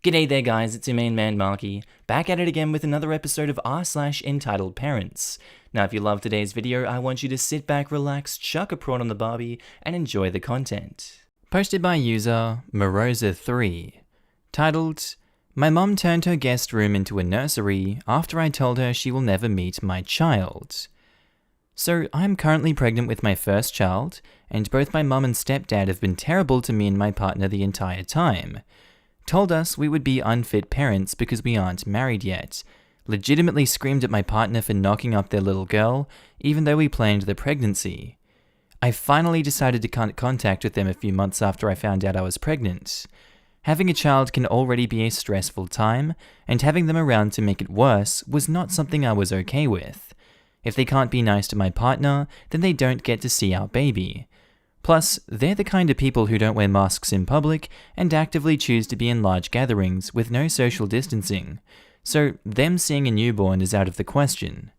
G'day there guys, it's your main man Markee, back at it again with another episode of r/EntitledParents. Now if you love today's video, I want you to sit back, relax, chuck a prawn on the barbie, and enjoy the content. Posted by user Morosa3, titled, "My mom turned her guest room into a nursery after I told her she will never meet my child." So I'm currently pregnant with my first child, and both my mum and stepdad have been terrible to me and my partner the entire time. Told us we would be unfit parents because we aren't married yet. Legitimately screamed at my partner for knocking up their little girl, even though we planned the pregnancy. I finally decided to cut contact with them a few months after I found out I was pregnant. Having a child can already be a stressful time, and having them around to make it worse was not something I was okay with. If they can't be nice to my partner, then they don't get to see our baby. Plus, they're the kind of people who don't wear masks in public and actively choose to be in large gatherings with no social distancing, so them seeing a newborn is out of the question.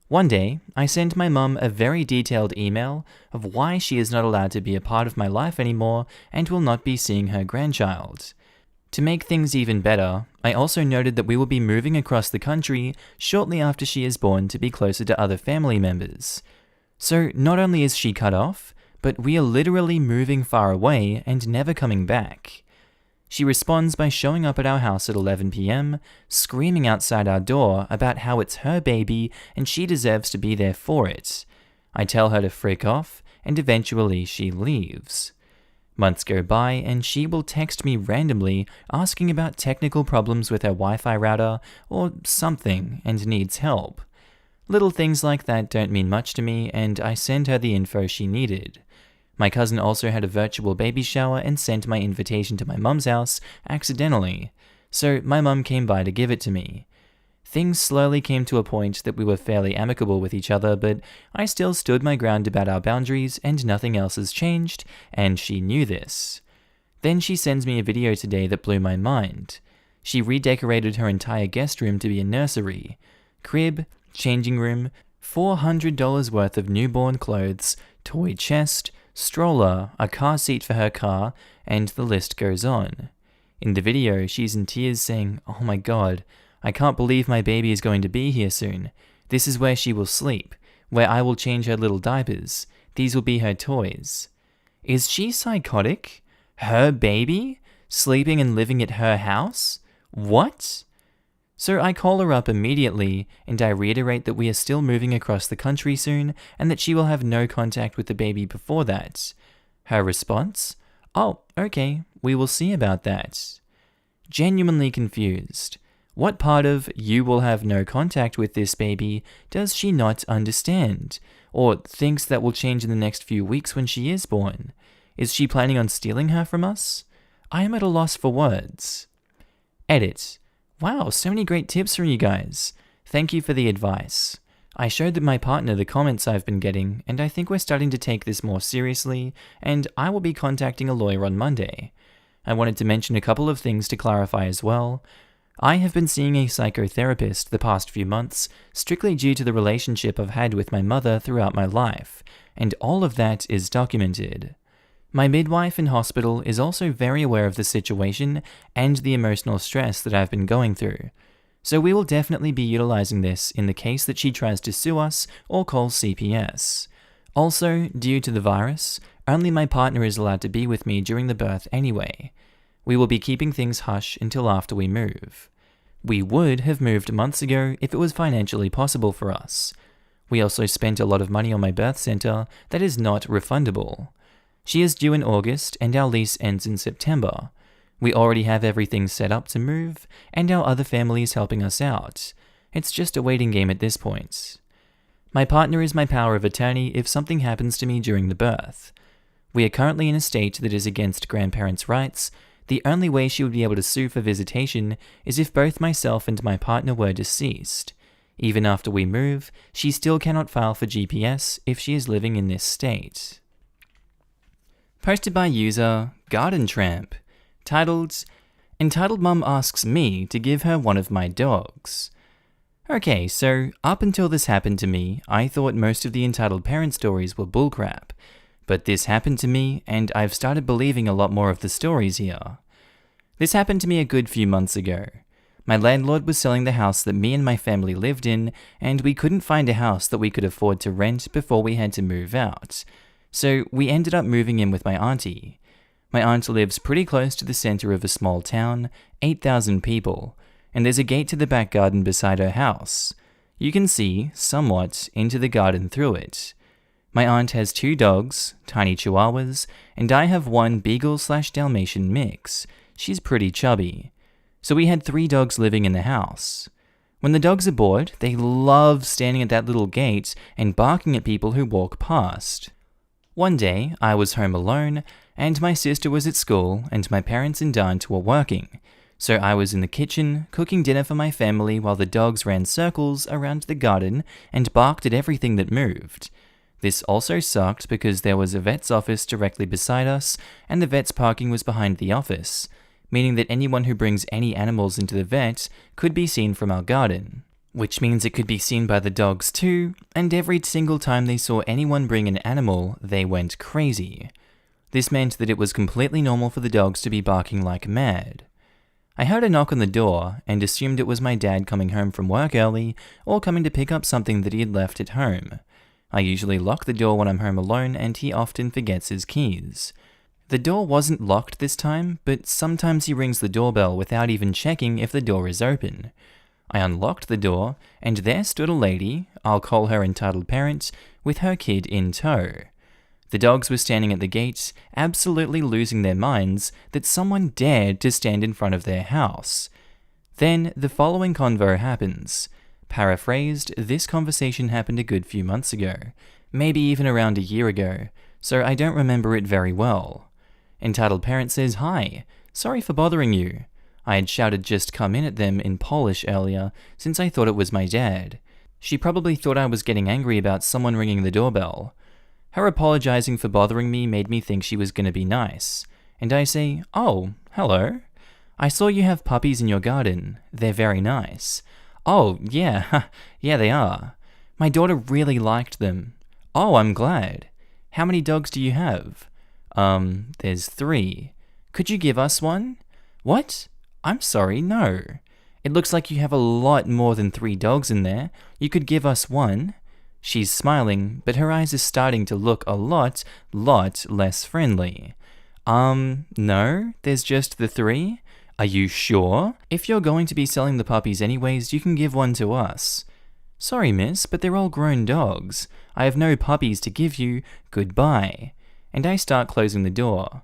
One day, I sent my mum a very detailed email of why she is not allowed to be a part of my life anymore and will not be seeing her grandchild. To make things even better, I also noted that we will be moving across the country shortly after she is born to be closer to other family members. So not only is she cut off, but we are literally moving far away and never coming back. She responds by showing up at our house at 11 PM, screaming outside our door about how it's her baby and she deserves to be there for it. I tell her to frick off, and eventually she leaves. Months go by and she will text me randomly asking about technical problems with her Wi-Fi router or something and needs help. Little things like that don't mean much to me, and I send her the info she needed. My cousin also had a virtual baby shower and sent my invitation to my mum's house accidentally, so my mum came by to give it to me. Things slowly came to a point that we were fairly amicable with each other, but I still stood my ground about our boundaries and nothing else has changed, and she knew this. Then she sends me a video today that blew my mind. She redecorated her entire guest room to be a nursery. Crib, changing room, $400 worth of newborn clothes, toy chest, stroller, a car seat for her car, and the list goes on. In the video, she's in tears saying, "Oh my god, I can't believe my baby is going to be here soon. This is where she will sleep, where I will change her little diapers. These will be her toys." Is she psychotic? Her baby? Sleeping and living at her house? What? So I call her up immediately, and I reiterate that we are still moving across the country soon, and that she will have no contact with the baby before that. Her response? "Oh, okay, we will see about that." Genuinely confused. What part of "you will have no contact with this baby" does she not understand, or thinks that will change in the next few weeks when she is born? Is she planning on stealing her from us? I am at a loss for words. Edit. Wow, so many great tips from you guys. Thank you for the advice. I showed my partner the comments I've been getting, and I think we're starting to take this more seriously, and I will be contacting a lawyer on Monday. I wanted to mention a couple of things to clarify as well. I have been seeing a psychotherapist the past few months, strictly due to the relationship I've had with my mother throughout my life, and all of that is documented. My midwife in hospital is also very aware of the situation and the emotional stress that I've been going through, so we will definitely be utilizing this in the case that she tries to sue us or call CPS. Also, due to the virus, only my partner is allowed to be with me during the birth anyway. We will be keeping things hush until after we move. We would have moved months ago if it was financially possible for us. We also spent a lot of money on my birth center that is not refundable. She is due in August, and our lease ends in September. We already have everything set up to move, and our other family is helping us out. It's just a waiting game at this point. My partner is my power of attorney if something happens to me during the birth. We are currently in a state that is against grandparents' rights. The only way she would be able to sue for visitation is if both myself and my partner were deceased. Even after we move, she still cannot file for GPS if she is living in this state. Posted by user Garden Tramp, titled, "Entitled Mum asks me to give her one of my dogs." Okay, so up until this happened to me, I thought most of the entitled parent stories were bullcrap. But this happened to me, and I've started believing a lot more of the stories here. This happened to me a good few months ago. My landlord was selling the house that me and my family lived in, and we couldn't find a house that we could afford to rent before we had to move out. So we ended up moving in with my auntie. My aunt lives pretty close to the center of a small town, 8,000 people, and there's a gate to the back garden beside her house. You can see, somewhat, into the garden through it. My aunt has 2 dogs, tiny chihuahuas, and I have one Beagle/Dalmatian mix. She's pretty chubby. So we had 3 dogs living in the house. When the dogs are bored, they love standing at that little gate and barking at people who walk past. One day, I was home alone, and my sister was at school, and my parents and aunt were working. So I was in the kitchen, cooking dinner for my family while the dogs ran circles around the garden and barked at everything that moved. This also sucked because there was a vet's office directly beside us, and the vet's parking was behind the office, meaning that anyone who brings any animals into the vet could be seen from our garden. Which means it could be seen by the dogs too, and every single time they saw anyone bring an animal, they went crazy. This meant that it was completely normal for the dogs to be barking like mad. I heard a knock on the door and assumed it was my dad coming home from work early or coming to pick up something that he had left at home. I usually lock the door when I'm home alone, and he often forgets his keys. The door wasn't locked this time, but sometimes he rings the doorbell without even checking if the door is open. I unlocked the door, and there stood a lady, I'll call her entitled parent, with her kid in tow. The dogs were standing at the gate, absolutely losing their minds that someone dared to stand in front of their house. Then the following convo happens. Paraphrased, this conversation happened a good few months ago, maybe even around a year ago, so I don't remember it very well. Entitled parent says, "Hi, sorry for bothering you." I had shouted "just come in" at them in Polish earlier, since I thought it was my dad. She probably thought I was getting angry about someone ringing the doorbell. Her apologizing for bothering me made me think she was going to be nice, and I say, "Oh, hello. I saw you have puppies in your garden. They're very nice." "Oh, yeah, yeah they are. My daughter really liked them." "Oh, I'm glad. How many dogs do you have?" There's 3. Could you give us one?" "What? I'm sorry, no. It looks like you have a lot more than 3 dogs in there. You could give us one." She's smiling, but her eyes are starting to look a lot less friendly. No, there's just the 3. Are you sure? If you're going to be selling the puppies anyways, you can give one to us." "Sorry, miss, but they're all grown dogs. I have no puppies to give you. Goodbye." And I start closing the door.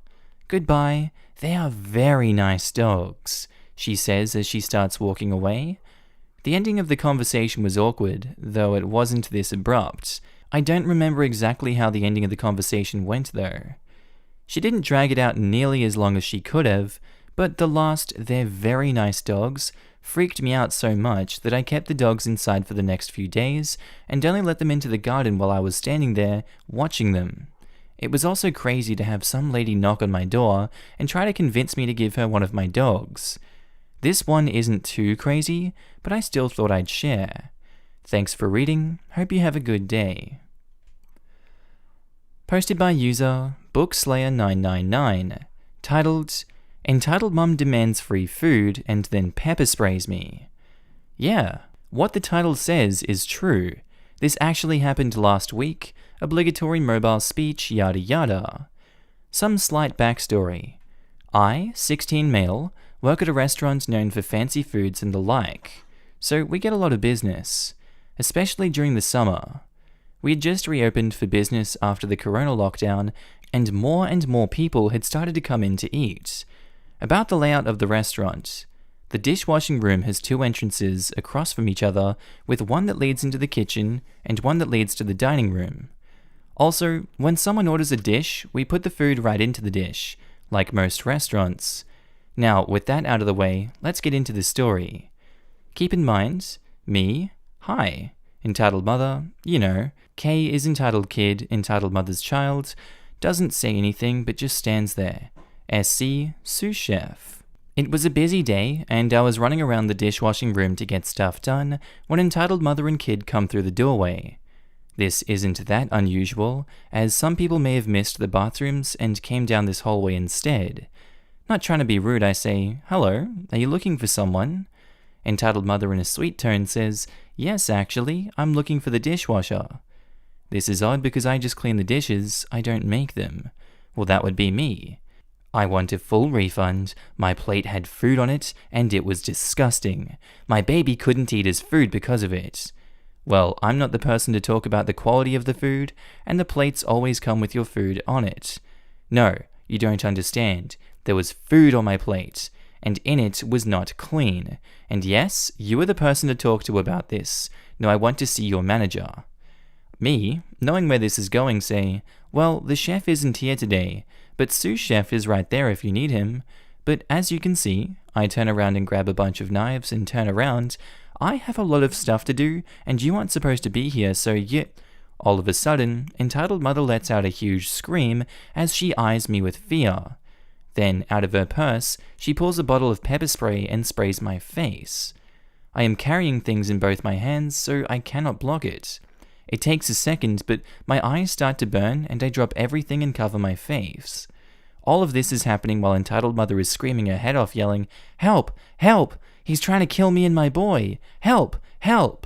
"Goodbye. They are very nice dogs," she says as she starts walking away. The ending of the conversation was awkward, though it wasn't this abrupt. I don't remember exactly how the ending of the conversation went though. She didn't drag it out nearly as long as she could have, but the last "they're very nice dogs" freaked me out so much that I kept the dogs inside for the next few days and only let them into the garden while I was standing there watching them. It was also crazy to have some lady knock on my door and try to convince me to give her one of my dogs. This one isn't too crazy, but I still thought I'd share. Thanks for reading. Hope you have a good day. Posted by user Bookslayer999, titled, "Entitled Mum Demands Free Food and Then Pepper Sprays Me." Yeah, what the title says is true. This actually happened last week. Obligatory mobile speech, yada yada. Some slight backstory. I, 16 male, work at a restaurant known for fancy foods and the like, so we get a lot of business, especially during the summer. We had just reopened for business after the corona lockdown, and more people had started to come in to eat. About the layout of the restaurant. The dishwashing room has 2 entrances across from each other, with one that leads into the kitchen and one that leads to the dining room. Also, when someone orders a dish, we put the food right into the dish, like most restaurants. Now, with that out of the way, let's get into the story. Keep in mind, me, hi, entitled mother, you know, K is entitled kid, entitled mother's child, doesn't say anything but just stands there. SC, sous chef. It was a busy day, and I was running around the dishwashing room to get stuff done when entitled mother and kid come through the doorway. This isn't that unusual, as some people may have missed the bathrooms and came down this hallway instead. Not trying to be rude, I say, "Hello, are you looking for someone?" Entitled Mother in a sweet tone says, "Yes, actually, I'm looking for the dishwasher." This is odd because I just clean the dishes, I don't make them. Well, that would be me. I want a full refund. My plate had food on it, and it was disgusting. My baby couldn't eat his food because of it. Well, I'm not the person to talk about the quality of the food, and the plates always come with your food on it. No, you don't understand. There was food on my plate, and in it was not clean. And yes, you are the person to talk to about this. Now I want to see your manager. Me, knowing where this is going, say, "Well, the chef isn't here today, but sous chef is right there if you need him." But as you can see, I turn around and grab a bunch of knives and turn around. I have a lot of stuff to do, and you aren't supposed to be here, so All of a sudden, Entitled Mother lets out a huge scream as she eyes me with fear. Then, out of her purse, she pulls a bottle of pepper spray and sprays my face. I am carrying things in both my hands, so I cannot block it. It takes a second, but my eyes start to burn and I drop everything and cover my face. All of this is happening while Entitled Mother is screaming her head off, yelling, "Help! Help! He's trying to kill me and my boy! Help! Help!"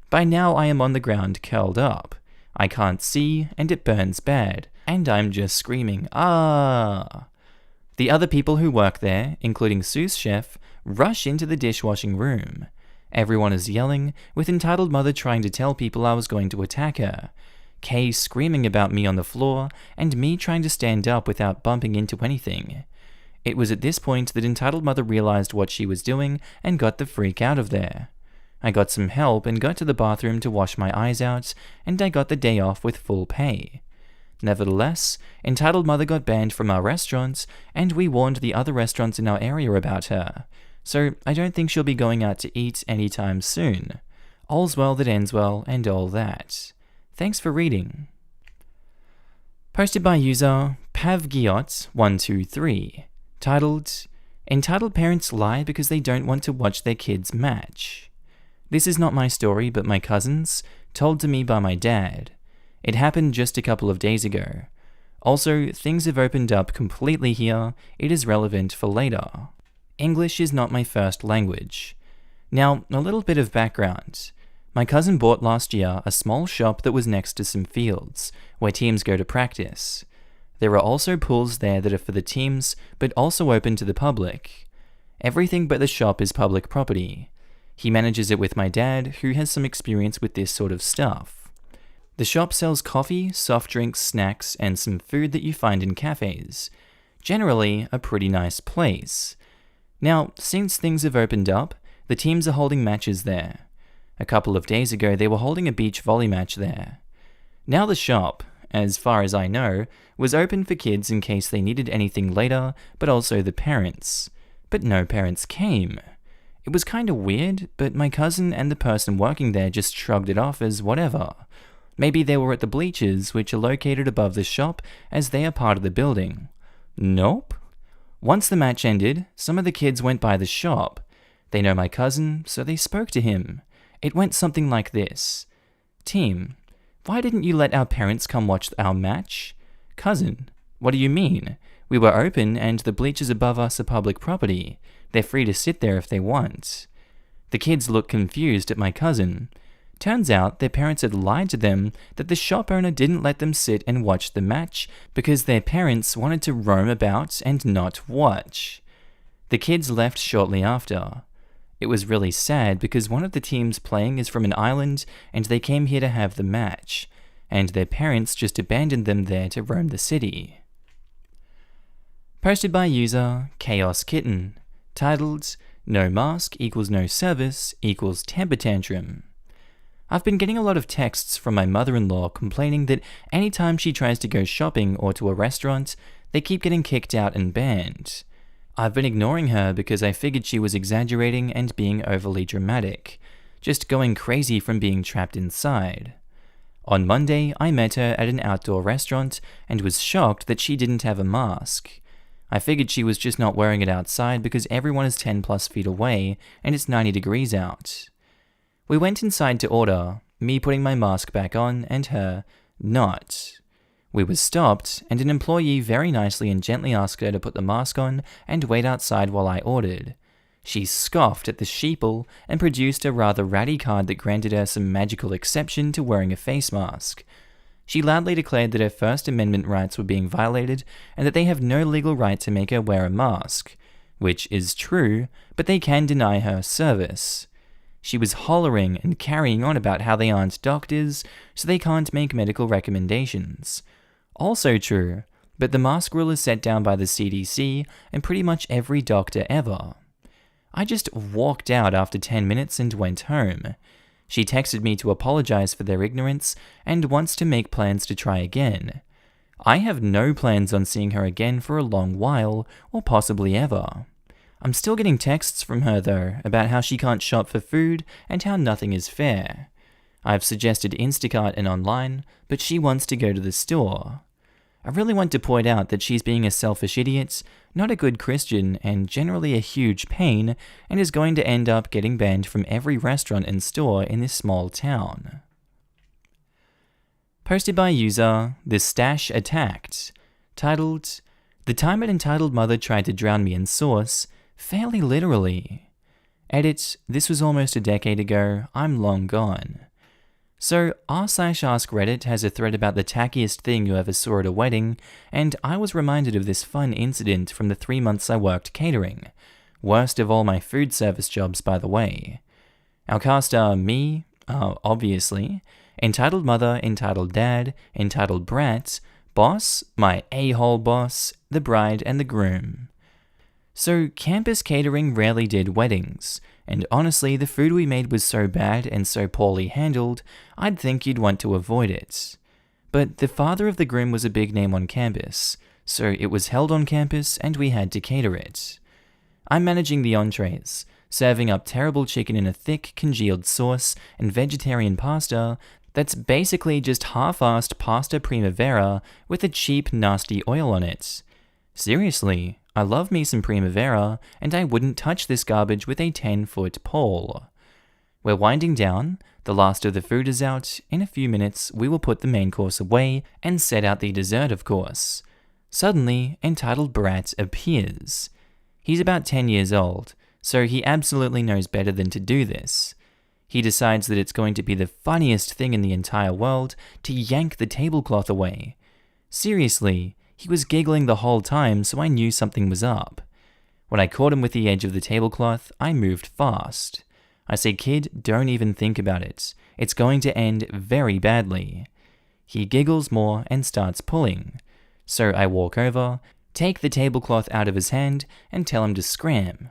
By now I am on the ground, curled up. I can't see, and it burns bad, and I'm just screaming, "Ah!" The other people who work there, including sous chef, rush into the dishwashing room. Everyone is yelling, with Entitled Mother trying to tell people I was going to attack her. Kay screaming about me on the floor, and me trying to stand up without bumping into anything. It was at this point that Entitled Mother realized what she was doing and got the freak out of there. I got some help and got to the bathroom to wash my eyes out, and I got the day off with full pay. Nevertheless, Entitled Mother got banned from our restaurant, and we warned the other restaurants in our area about her. So I don't think she'll be going out to eat anytime soon. All's well that ends well, and all that. Thanks for reading. Posted by user Pavgiot123, titled, "Entitled Parents Lie Because They Don't Want to Watch Their Kids Match." This is not my story, but my cousin's, told to me by my dad. It happened just a couple of days ago. Also, things have opened up completely here. It is relevant for later. English is not my first language. Now, a little bit of background. My cousin bought last year a small shop that was next to some fields, where teams go to practice. There are also pools there that are for the teams, but also open to the public. Everything but the shop is public property. He manages it with my dad, who has some experience with this sort of stuff. The shop sells coffee, soft drinks, snacks, and some food that you find in cafes. Generally, a pretty nice place. Now, since things have opened up, the teams are holding matches there. A couple of days ago, they were holding a beach volley match there. Now the shop, as far as I know, was open for kids in case they needed anything later, but also the parents. But no parents came. It was kinda weird, but my cousin and the person working there just shrugged it off as whatever. Maybe they were at the bleachers, which are located above the shop, as they are part of the building. Nope. Once the match ended, some of the kids went by the shop. They know my cousin, so they spoke to him. It went something like this. "Team, why didn't you let our parents come watch our match?" "Cousin, what do you mean? We were open and the bleachers above us are public property. They're free to sit there if they want." The kids looked confused at my cousin. Turns out their parents had lied to them that the shop owner didn't let them sit and watch the match because their parents wanted to roam about and not watch. The kids left shortly after. It was really sad because one of the teams playing is from an island and they came here to have the match, and their parents just abandoned them there to roam the city. Posted by user Chaos Kitten, titled, "No mask equals no service equals temper tantrum." I've been getting a lot of texts from my mother-in-law complaining that anytime she tries to go shopping or to a restaurant, they keep getting kicked out and banned. I've been ignoring her because I figured she was exaggerating and being overly dramatic, just going crazy from being trapped inside. On Monday, I met her at an outdoor restaurant and was shocked that she didn't have a mask. I figured she was just not wearing it outside because everyone is 10 plus feet away and it's 90 degrees out. We went inside to order, me putting my mask back on and her not. We were stopped, and an employee very nicely and gently asked her to put the mask on and wait outside while I ordered. She scoffed at the sheeple and produced a rather ratty card that granted her some magical exception to wearing a face mask. She loudly declared that her First Amendment rights were being violated and that they have no legal right to make her wear a mask, which is true, but they can deny her service. She was hollering and carrying on about how they aren't doctors, so they can't make medical recommendations. Also true, but the mask rule is set down by the CDC and pretty much every doctor ever. I just walked out after 10 minutes and went home. She texted me to apologize for their ignorance and wants to make plans to try again. I have no plans on seeing her again for a long while, or possibly ever. I'm still getting texts from her though, about how she can't shop for food and how nothing is fair. I've suggested Instacart and online, but she wants to go to the store. I really want to point out that she's being a selfish idiot, not a good Christian, and generally a huge pain, and is going to end up getting banned from every restaurant and store in this small town. Posted by user The Stash Attacked, titled, "The time an entitled mother tried to drown me in sauce, fairly literally. Edit, this was almost a decade ago, I'm long gone." So r/askreddit has a thread about the tackiest thing you ever saw at a wedding, and I was reminded of this fun incident from the 3 months I worked catering. Worst of all my food service jobs, by the way. Our cast are me, obviously, entitled mother, entitled dad, entitled brat, boss, my a-hole boss, the bride, and the groom. So campus catering rarely did weddings, and honestly the food we made was so bad and so poorly handled, I'd think you'd want to avoid it. But the father of the groom was a big name on campus, so it was held on campus and we had to cater it. I'm managing the entrees, serving up terrible chicken in a thick, congealed sauce and vegetarian pasta that's basically just half-assed pasta primavera with a cheap, nasty oil on it. Seriously, I love me some primavera, and I wouldn't touch this garbage with a 10-foot pole. We're winding down, the last of the food is out, in a few minutes we will put the main course away and set out the dessert, of course. Suddenly, entitled brat appears. He's about 10 years old, so he absolutely knows better than to do this. He decides that it's going to be the funniest thing in the entire world to yank the tablecloth away. Seriously, he was giggling the whole time, so I knew something was up. When I caught him with the edge of the tablecloth, I moved fast. I said, "Kid, don't even think about it. It's going to end very badly." He giggles more and starts pulling. So I walk over, take the tablecloth out of his hand, and tell him to scram.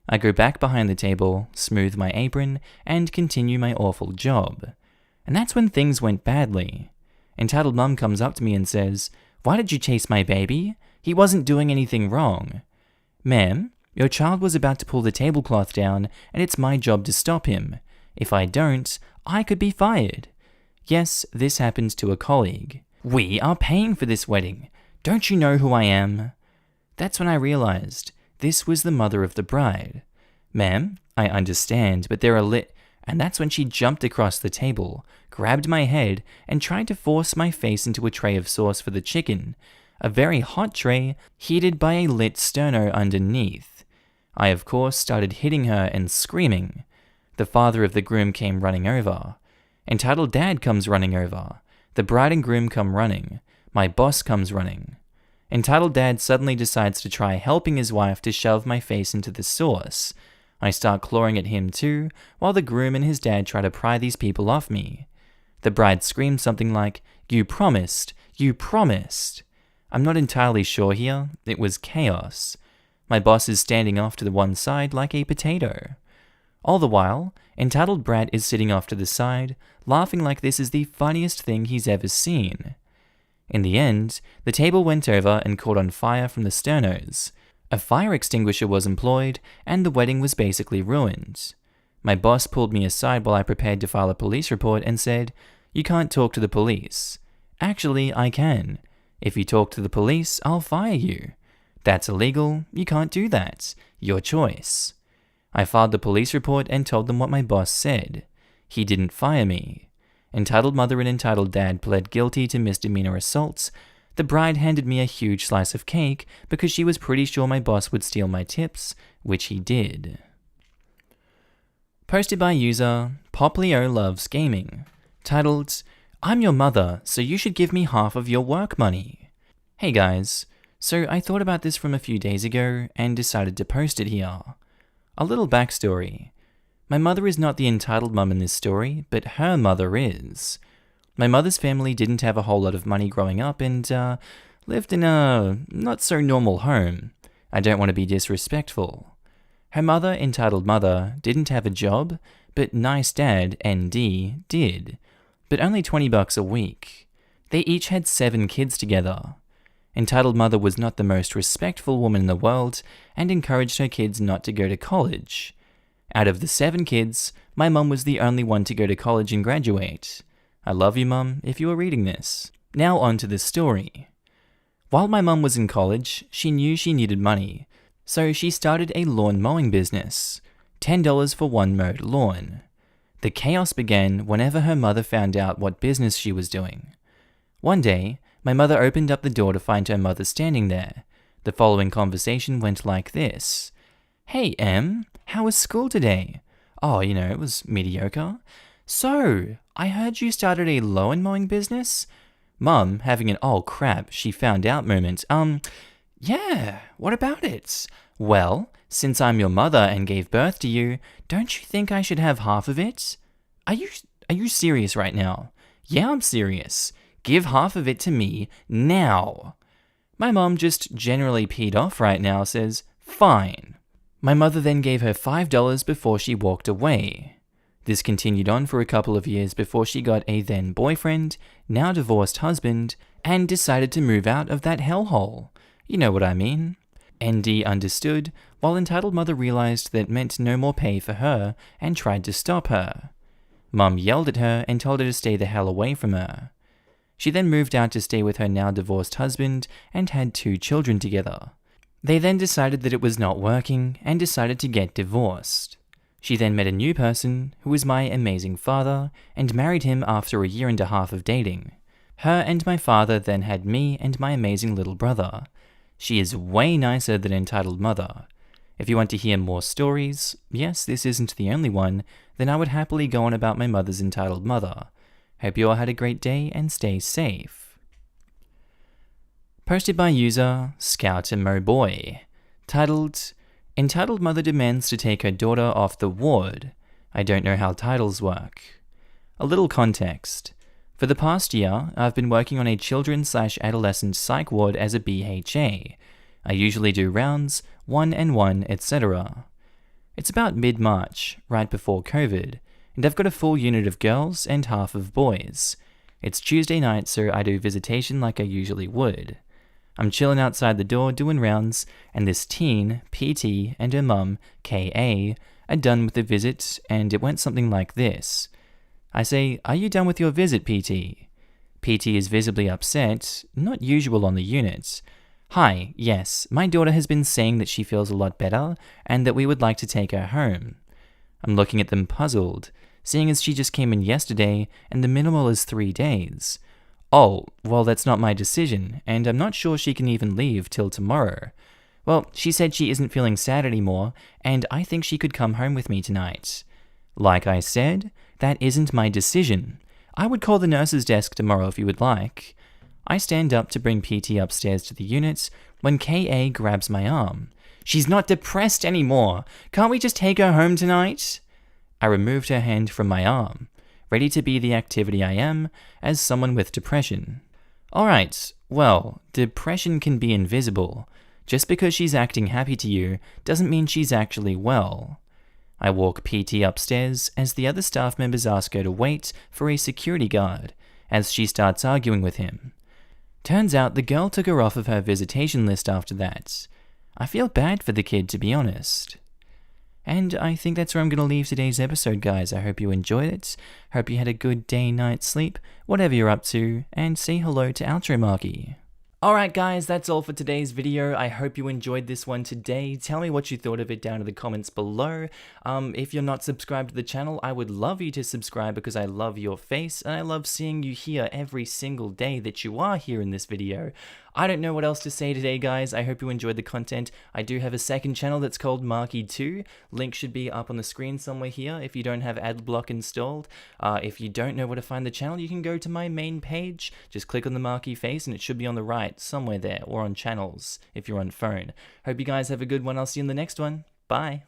I go back behind the table, smooth my apron, and continue my awful job. And that's when things went badly. Entitled mum comes up to me and says, "Why did you chase my baby? He wasn't doing anything wrong." "Ma'am, your child was about to pull the tablecloth down, and it's my job to stop him. If I don't, I could be fired." Yes, this happened to a colleague. "We are paying for this wedding. Don't you know who I am?" That's when I realized this was the mother of the bride. "Ma'am, I understand, but there are And that's when she jumped across the table, grabbed my head, and tried to force my face into a tray of sauce for the chicken, a very hot tray heated by a lit sterno underneath. I, of course, started hitting her and screaming. The father of the groom came running over. Entitled dad comes running over. The bride and groom come running. My boss comes running. Entitled dad suddenly decides to try helping his wife to shove my face into the sauce. I start clawing at him too, while the groom and his dad try to pry these people off me. The bride screams something like, "You promised! You promised!" I'm not entirely sure here. It was chaos. My boss is standing off to the one side like a potato. All the while, entitled brat is sitting off to the side, laughing like this is the funniest thing he's ever seen. In the end, the table went over and caught on fire from the sternos. A fire extinguisher was employed, and the wedding was basically ruined. My boss pulled me aside while I prepared to file a police report and said, "You can't talk to the police." "Actually, I can. If you talk to the police, I'll fire you." "That's illegal. You can't do that. Your choice." I filed the police report and told them what my boss said. He didn't fire me. Entitled mother and entitled dad pled guilty to misdemeanor assaults. The bride handed me a huge slice of cake because she was pretty sure my boss would steal my tips, which he did. Posted by user Poplio Loves Gaming. Titled, I'm your mother, so you should give me half of your work money. Hey guys, so I thought about this from a few days ago and decided to post it here. A little backstory. My mother is not the entitled mum in this story, but her mother is. My mother's family didn't have a whole lot of money growing up and lived in a not-so-normal home. I don't want to be disrespectful. Her mother, entitled mother, didn't have a job, but nice dad, ND, did. But only $20 a week. They each had 7 kids together. Entitled mother was not the most respectful woman in the world and encouraged her kids not to go to college. Out of the 7 kids, my mum was the only one to go to college and graduate. I love you, Mum, if you are reading this. Now on to the story. While my mum was in college, she knew she needed money, so she started a lawn mowing business. $10 for one mowed lawn. The chaos began whenever her mother found out what business she was doing. One day, my mother opened up the door to find her mother standing there. The following conversation went like this. Hey, Em, how was school today? Oh, it was mediocre. So, I heard you started a lawn mowing business? Mum, having an oh crap, she found out moment. Yeah, what about it? Well, since I'm your mother and gave birth to you, don't you think I should have half of it? Are you serious right now? Yeah, I'm serious. Give half of it to me now. My mom, just generally peed off right now, says, fine. My mother then gave her $5 before she walked away. This continued on for a couple of years before she got a then boyfriend, now divorced husband, and decided to move out of that hellhole. You know what I mean. ND understood, while entitled mother realized that meant no more pay for her and tried to stop her. Mum yelled at her and told her to stay the hell away from her. She then moved out to stay with her now divorced husband and had 2 children together. They then decided that it was not working and decided to get divorced. She then met a new person, who was my amazing father, and married him after a year and a half of dating. Her and my father then had me and my amazing little brother. She is way nicer than entitled mother. If you want to hear more stories, yes, this isn't the only one, then I would happily go on about my mother's entitled mother. Hope you all had a great day and stay safe. Posted by user Scout and Mo Boy. Titled, Entitled mother demands to take her daughter off the ward. I don't know how titles work. A little context. For the past year, I've been working on a children/adolescent psych ward as a BHA. I usually do rounds, 1-on-1, etc. It's about mid-March, right before COVID, and I've got a full unit of girls and half of boys. It's Tuesday night, so I do visitation like I usually would. I'm chilling outside the door doing rounds, and this teen, PT, and her mum, KA, are done with the visit, and it went something like this. I say, are you done with your visit, PT? PT is visibly upset, not usual on the unit. Hi, yes, my daughter has been saying that she feels a lot better, and that we would like to take her home. I'm looking at them puzzled, seeing as she just came in yesterday, and the minimal is 3 days. Oh, well, that's not my decision, and I'm not sure she can even leave till tomorrow. Well, she said she isn't feeling sad anymore, and I think she could come home with me tonight. Like I said, that isn't my decision. I would call the nurse's desk tomorrow if you would like. I stand up to bring PT upstairs to the unit when KA grabs my arm. She's not depressed anymore. Can't we just take her home tonight? I removed her hand from my arm, ready to be the activity I am as someone with depression. Alright, well, depression can be invisible. Just because she's acting happy to you doesn't mean she's actually well. I walk PT upstairs as the other staff members ask her to wait for a security guard as she starts arguing with him. Turns out the girl took her off of her visitation list after that. I feel bad for the kid, to be honest. And I think that's where I'm going to leave today's episode, guys. I hope you enjoyed it. Hope you had a good day, night sleep, whatever you're up to, and say hello to outro Markee. Alright guys, that's all for today's video. I hope you enjoyed this one today. Tell me what you thought of it down in the comments below. If you're not subscribed to the channel, I would love you to subscribe because I love your face and I love seeing you here every single day that you are here in this video. I don't know what else to say today, guys. I hope you enjoyed the content. I do have a second channel that's called Markee 2. Link should be up on the screen somewhere here if you don't have adblock installed. If you don't know where to find the channel, you can go to my main page. Just click on the Markee face and it should be on the right somewhere there, or on channels if you're on phone. Hope you guys have a good one. I'll see you in the next one. Bye.